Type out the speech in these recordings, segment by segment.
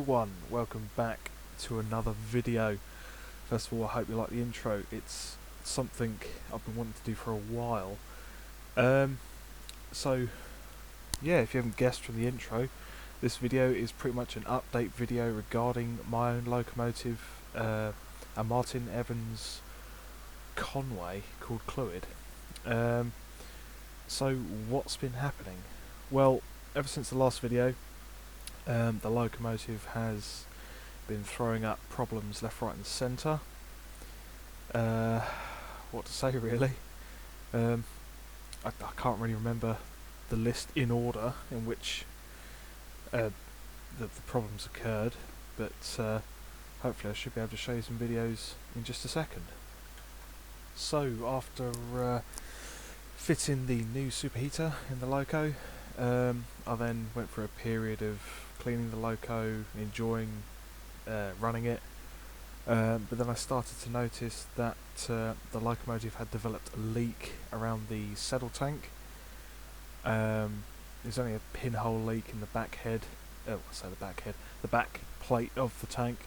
everyone, welcome back to another video. First of all, I hope you like the intro. It's something I've been wanting to do for a while. So yeah, if you haven't guessed from the intro, this video is pretty much an update video regarding my own locomotive, a Martin Evans Conway called Clwyd. So what's been happening? Well, ever since the last video, the locomotive has been throwing up problems left, right and centre. What to say really? I can't really remember the list in order in which the problems occurred, but hopefully I should be able to show you some videos in just a second. So after fitting the new superheater in the loco, I then went through a period of cleaning the loco, enjoying running it, but then I started to notice that the locomotive had developed a leak around the saddle tank. There's only a pinhole leak in the back head, the back plate of the tank.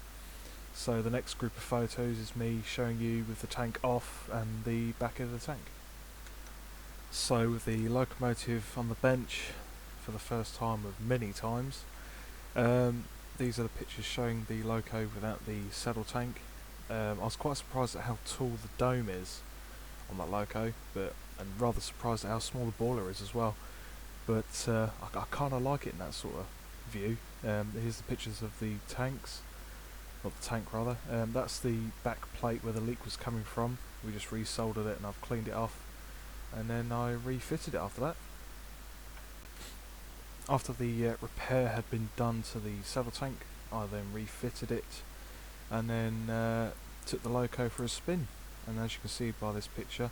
So the next group of photos is me showing you with the tank off and the back of the tank. So with the locomotive on the bench for the first time of many times, these are the pictures showing the loco without the saddle tank. I was quite surprised at how tall the dome is on that loco, and rather surprised at how small the boiler is as well. But I kind of like it in that sort of view. Here's the pictures of the tanks, not the tank rather. That's the back plate where the leak was coming from. We just resoldered it and I've cleaned it off, and then I refitted it after that. After the repair had been done to the saddle tank, I then refitted it and then took the loco for a spin. And as you can see by this picture,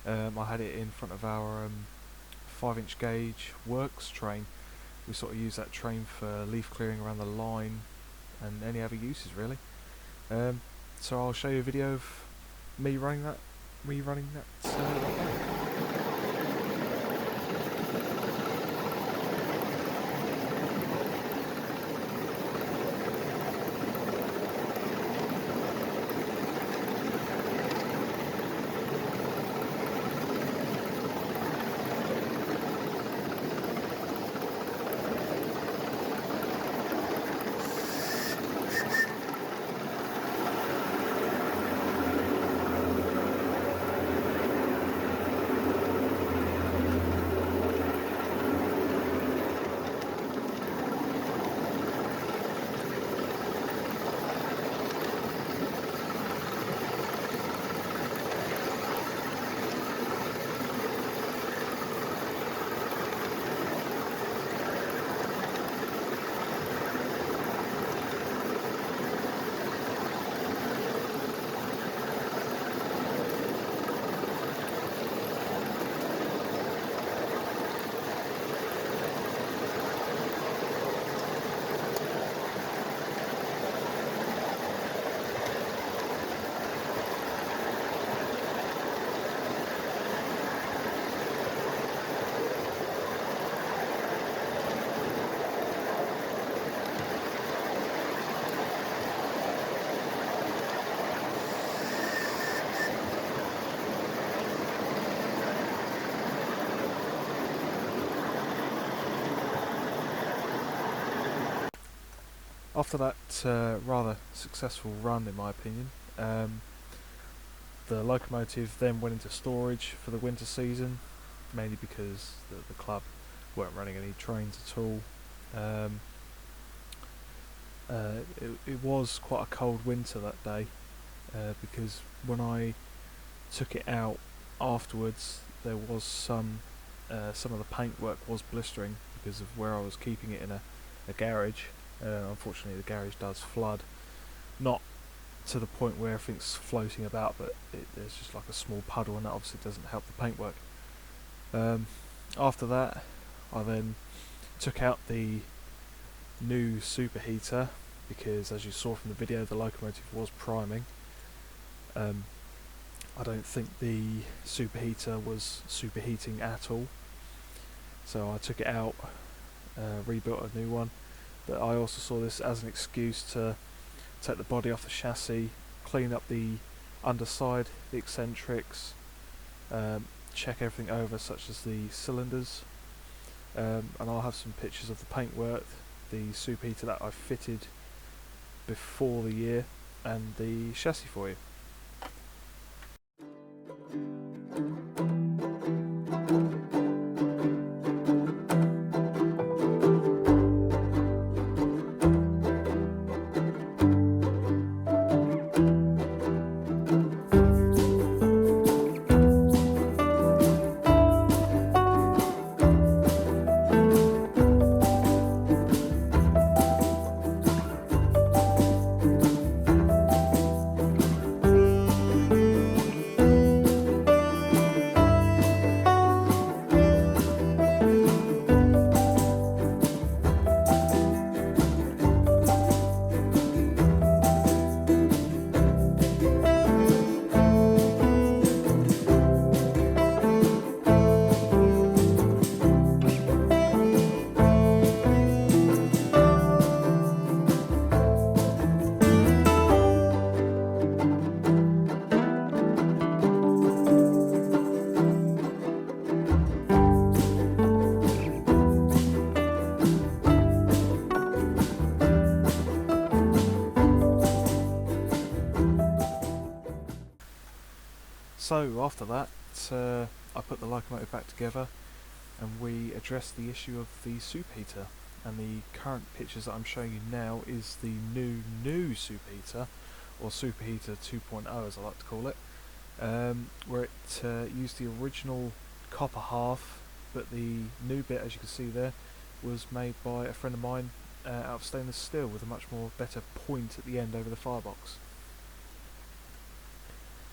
I had it in front of our 5-inch gauge works train. We sort of use that train for leaf clearing around the line and any other uses really. So I'll show you a video of me running that loco. After that rather successful run, in my opinion, the locomotive then went into storage for the winter season, mainly because the club weren't running any trains at all. It was quite a cold winter that day, because when I took it out afterwards, there was some of the paintwork was blistering because of where I was keeping it in a garage. Unfortunately the garage does flood, not to the point where everything's floating about, but there's just like a small puddle, and that obviously doesn't help the paintwork. After that I then took out the new superheater because, as you saw from the video, the locomotive was priming. I don't think the superheater was superheating at all, so I took it out, rebuilt a new one. but I also saw this as an excuse to take the body off the chassis, clean up the underside, the eccentrics, check everything over such as the cylinders, and I'll have some pictures of the paintwork, the superheater that I fitted before the year, and the chassis for you. So after that, I put the locomotive back together and we addressed the issue of the superheater, and the current pictures that I'm showing you now is the new superheater, or superheater 2.0 as I like to call it, where it used the original copper half, but the new bit, as you can see there, was made by a friend of mine out of stainless steel with a much more better point at the end over the firebox.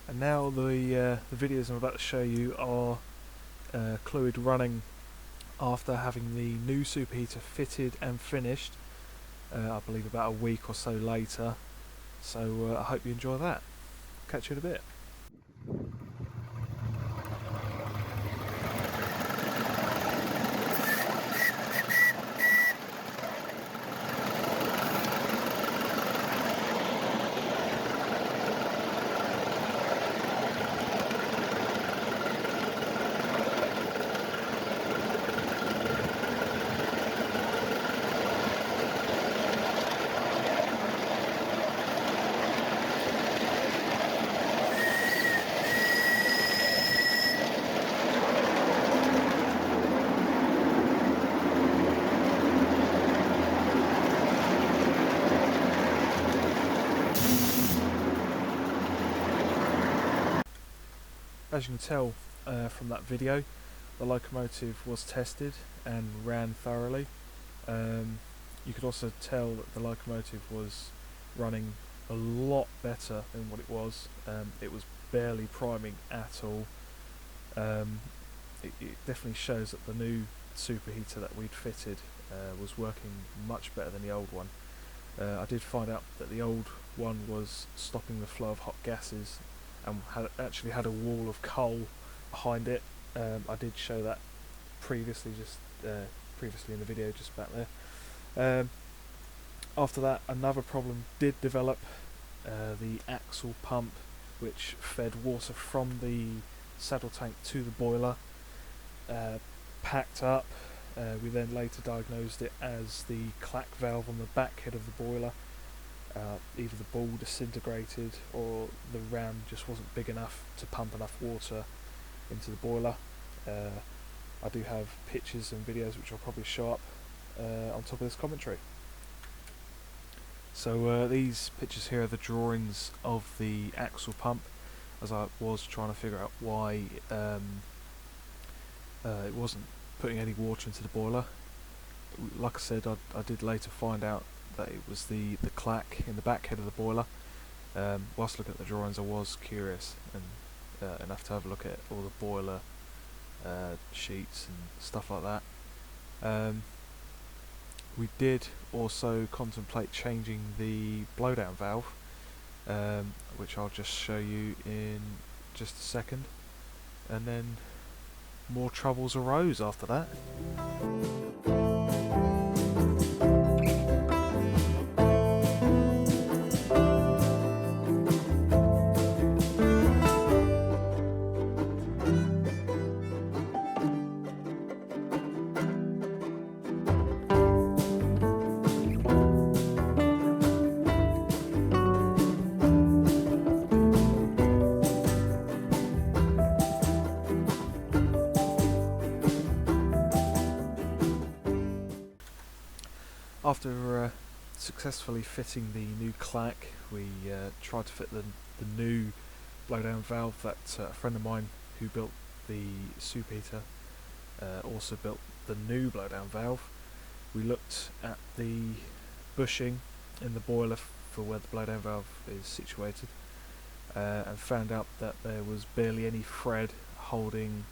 And now the videos I'm about to show you are Clwyd running after having the new superheater fitted and finished, I believe about a week or so later. So I hope you enjoy that. Catch you in a bit. As you can tell from that video, the locomotive was tested and ran thoroughly. You could also tell that the locomotive was running a lot better than what it was. It was barely priming at all. It definitely shows that the new superheater that we'd fitted was working much better than the old one. I did find out that the old one was stopping the flow of hot gases and actually had a wall of coal behind it. I did show that previously, previously in the video just back there. After that, another problem did develop. The axle pump, which fed water from the saddle tank to the boiler, packed up. We then later diagnosed it as the clack valve on the back head of the boiler. Either the ball disintegrated or the ram just wasn't big enough to pump enough water into the boiler. I do have pictures and videos which I'll probably show up on top of this commentary. So these pictures here are the drawings of the axle pump, as I was trying to figure out why it wasn't putting any water into the boiler. Like I said, I did later find out that it was the clack in the back head of the boiler. Whilst looking at the drawings, I was curious and enough to have a look at all the boiler sheets and stuff like that. We did also contemplate changing the blowdown valve, which I'll just show you in just a second, and then more troubles arose after that. After successfully fitting the new clack, we tried to fit the new blowdown valve that a friend of mine who built the soup heater also built the new blowdown valve. We looked at the bushing in the boiler for where the blowdown valve is situated, and found out that there was barely any thread holding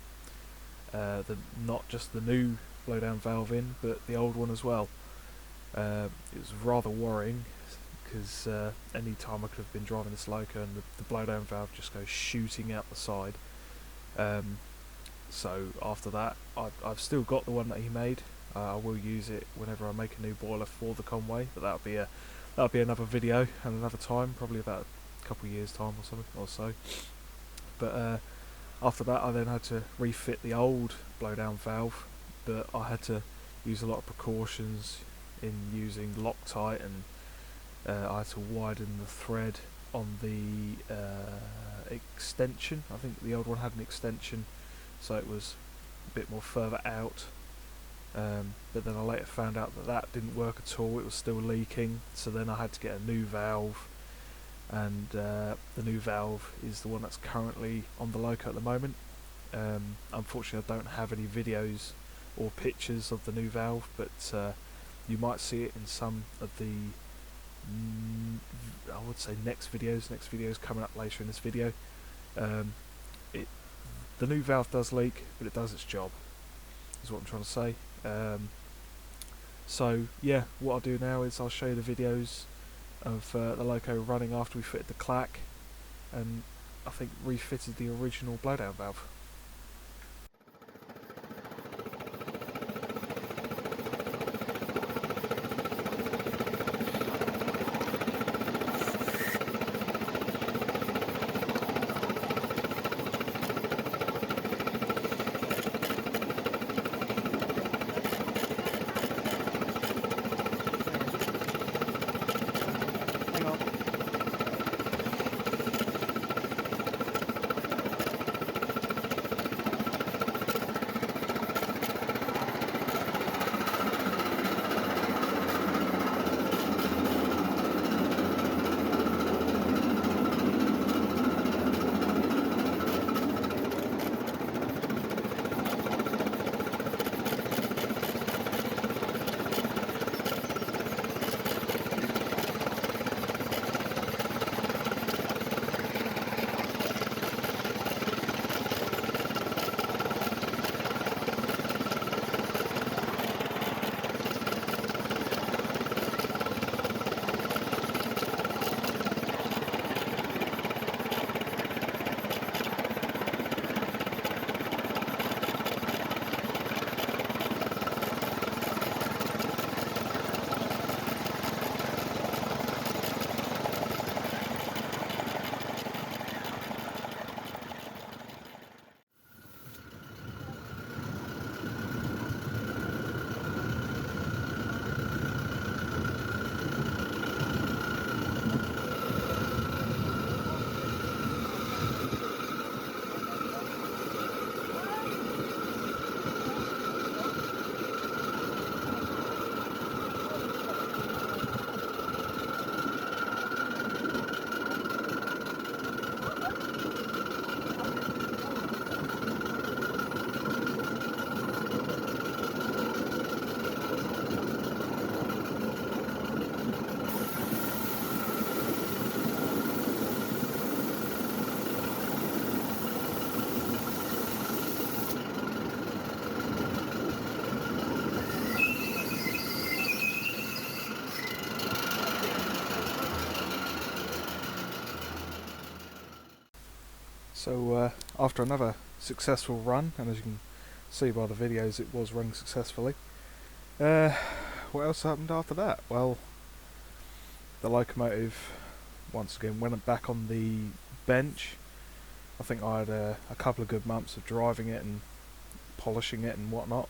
not just the new blowdown valve in, but the old one as well. It was rather worrying because any time I could have been driving this loco and the blowdown valve just goes shooting out the side. So after that, I've still got the one that he made. I will use it whenever I make a new boiler for the Conway, but that'll be another video and another time, probably about a couple of years time or something or so. But after that, I then had to refit the old blowdown valve, but I had to use a lot of precautions in using Loctite, and I had to widen the thread on the extension. I think the old one had an extension, so it was a bit more further out. But then I later found out that that didn't work at all. It was still leaking, so then I had to get a new valve, and the new valve is the one that's currently on the loco at the moment. Unfortunately, I don't have any videos or pictures of the new valve, but you might see it in some of the I would say next videos coming up later in this video. The new valve does leak, but it does its job, is what I'm trying to say. So yeah, what I'll do now is I'll show you the videos of the loco running after we fitted the clack, and I think refitted the original blowdown valve. So after another successful run, and as you can see by the videos, it was running successfully. What else happened after that? Well, the locomotive once again went back on the bench. I think I had a couple of good months of driving it and polishing it and whatnot.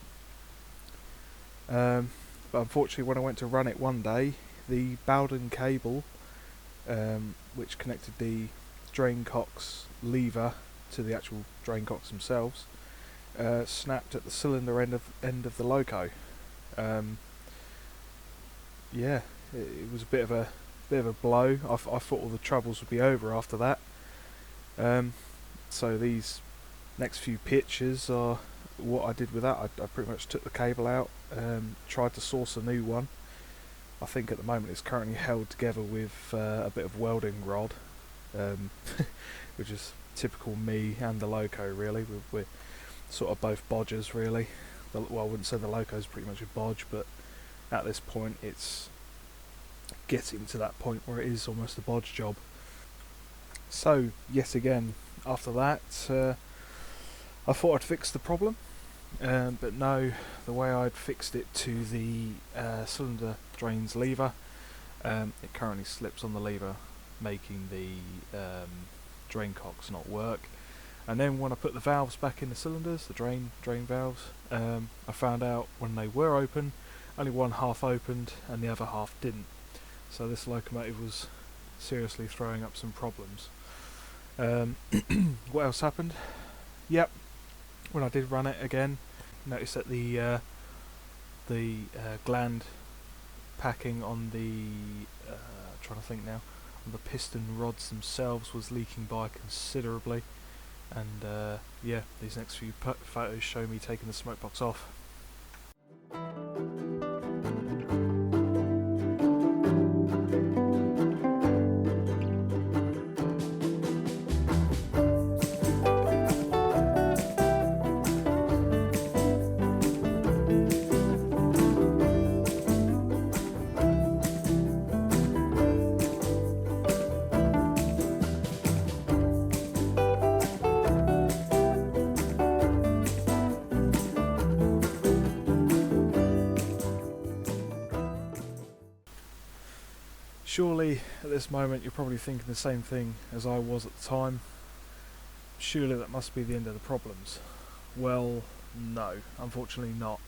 But unfortunately, when I went to run it one day, the Bowden cable, which connected the drain cocks lever to the actual drain cocks themselves, snapped at the cylinder end of the loco. yeah, it was a bit of a blow. I thought all the troubles would be over after that. So these next few pictures are what I did with that. I pretty much took the cable out, tried to source a new one. I think at the moment it's currently held together with a bit of welding rod, which is typical me and the loco really. We're sort of both bodgers really. Well, I wouldn't say the loco's pretty much a bodge, but at this point it's getting to that point where it is almost a bodge job. So yet again, after that, I thought I'd fix the problem, but no, the way I'd fixed it to the cylinder drains lever, it currently slips on the lever, making the drain cocks not work. And then when I put the valves back in the cylinders, the drain valves, I found out when they were open, only one half opened and the other half didn't. So this locomotive was seriously throwing up some problems. What else happened? Yep, when I did run it again, noticed that the gland packing on the trying to think now, on the piston rods themselves was leaking by considerably. And yeah, these next few photos show me taking the smoke box off. Surely at this moment you're probably thinking the same thing as I was at the time. Surely that must be the end of the problems. Well, no, unfortunately not.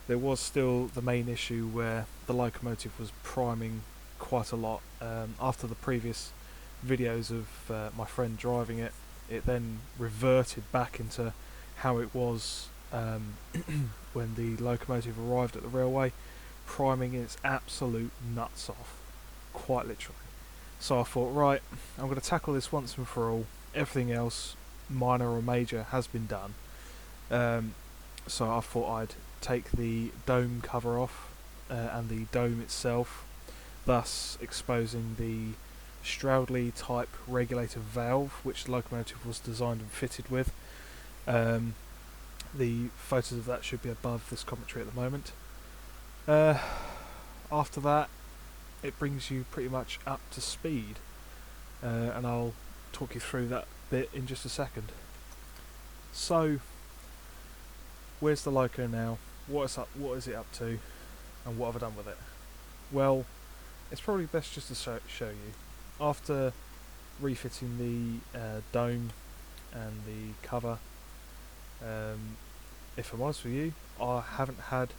There was still the main issue where the locomotive was priming quite a lot. After the previous videos of my friend driving it, it then reverted back into how it was when the locomotive arrived at the railway, priming its absolute nuts off. Quite literally. So I thought, right, I'm going to tackle this once and for all. Everything else, minor or major, has been done. So I thought I'd take the dome cover off and the dome itself, thus exposing the Stroudley type regulator valve which the locomotive was designed and fitted with. The photos of that should be above this commentary at the moment. After that, it brings you pretty much up to speed, and I'll talk you through that bit in just a second. So, where's the loco now? What is it up to, and what have I done with it? Well, it's probably best just to show you. After refitting the dome and the cover, if I'm honest with you, I haven't had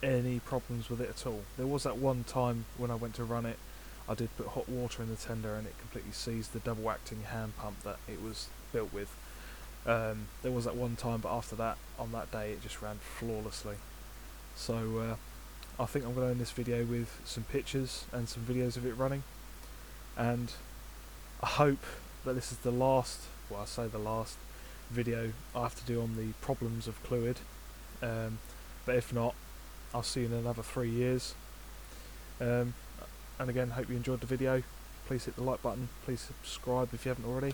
any problems with it at all. There was that one time when I went to run it, I did put hot water in the tender and it completely seized the double acting hand pump that it was built with. There was that one time, but after that, on that day, it just ran flawlessly. So I think I'm going to end this video with some pictures and some videos of it running, and I hope that this is the last, well, I say the last video I have to do on the problems of Clwyd, but if not, I'll see you in another 3 years. And again, hope you enjoyed the video. Please hit the like button, please subscribe if you haven't already,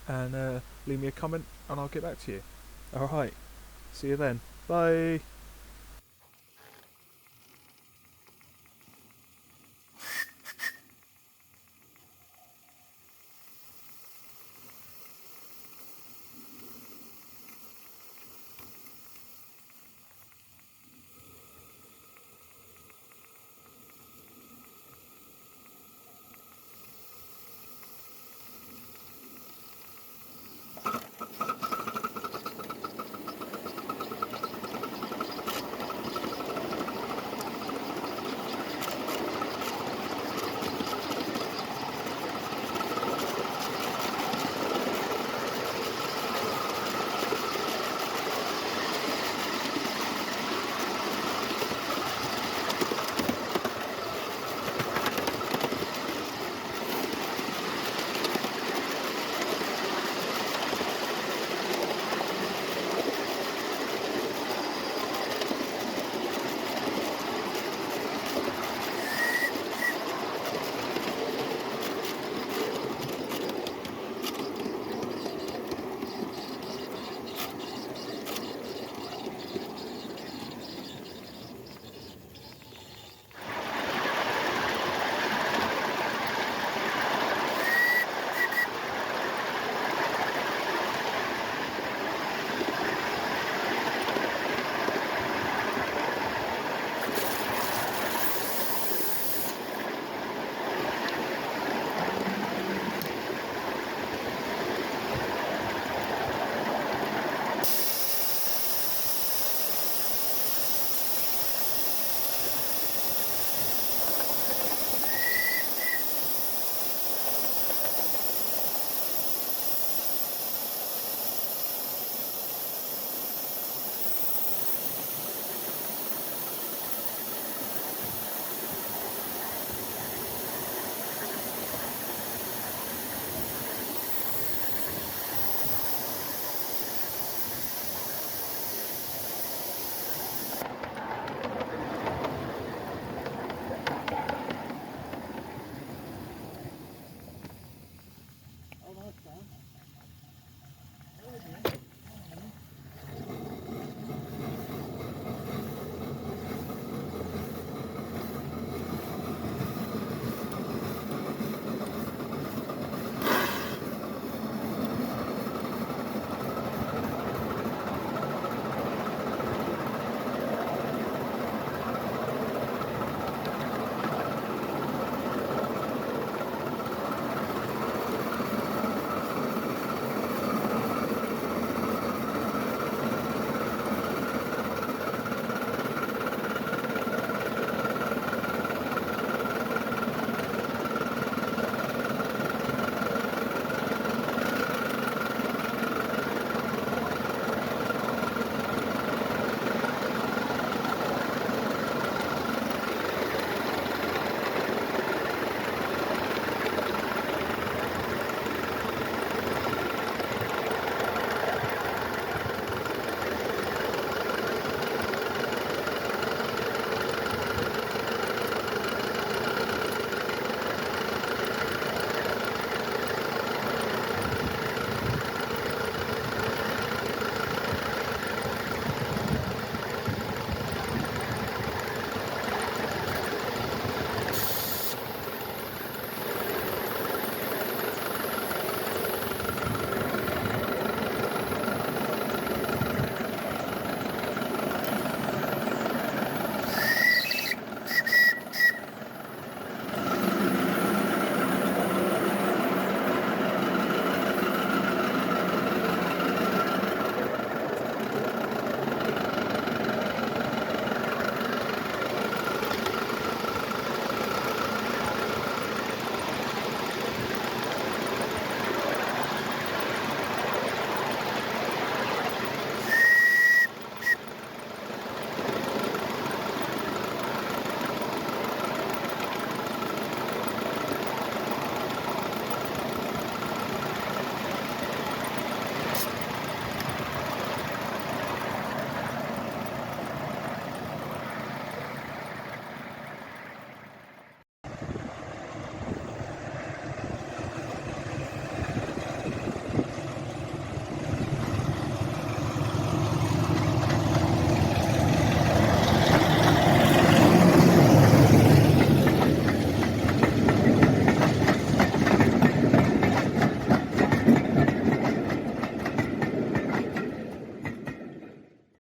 and leave me a comment and I'll get back to you. Alright, see you then, bye.